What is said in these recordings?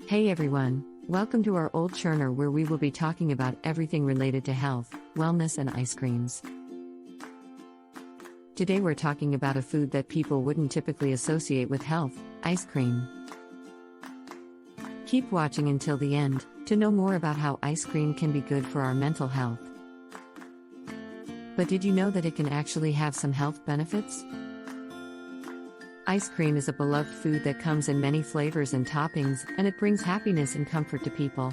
Hey everyone, welcome to our old churner where we will be talking about everything related to health, wellness and ice creams. Today we're talking about a food that people wouldn't typically associate with health, ice cream. Keep watching until the end to know more about how ice cream can be good for our mental health. But did you know that it can actually have some health benefits? Ice cream is a beloved food that comes in many flavors and toppings, and it brings happiness and comfort to people.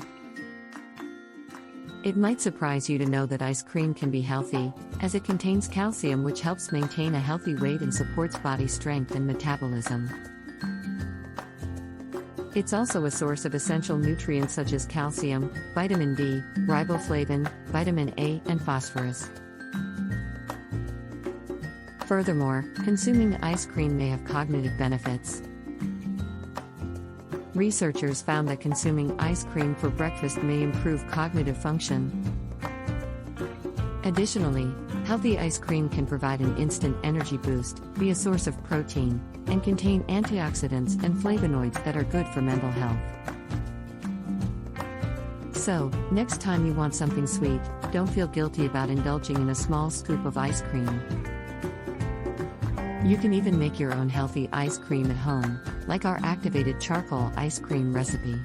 It might surprise you to know that ice cream can be healthy, as it contains calcium which helps maintain a healthy weight and supports body strength and metabolism. It's also a source of essential nutrients such as calcium, vitamin D, riboflavin, vitamin A, and phosphorus. Furthermore, consuming ice cream may have cognitive benefits. Researchers found that consuming ice cream for breakfast may improve cognitive function. Additionally, healthy ice cream can provide an instant energy boost, be a source of protein, and contain antioxidants and flavonoids that are good for mental health. So, next time you want something sweet, don't feel guilty about indulging in a small scoop of ice cream. You can even make your own healthy ice cream at home, like our activated charcoal ice cream recipe.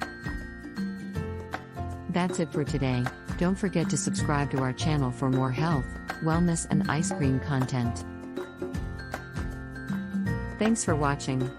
That's it for today. Don't forget to subscribe to our channel for more health, wellness and ice cream content. Thanks for watching.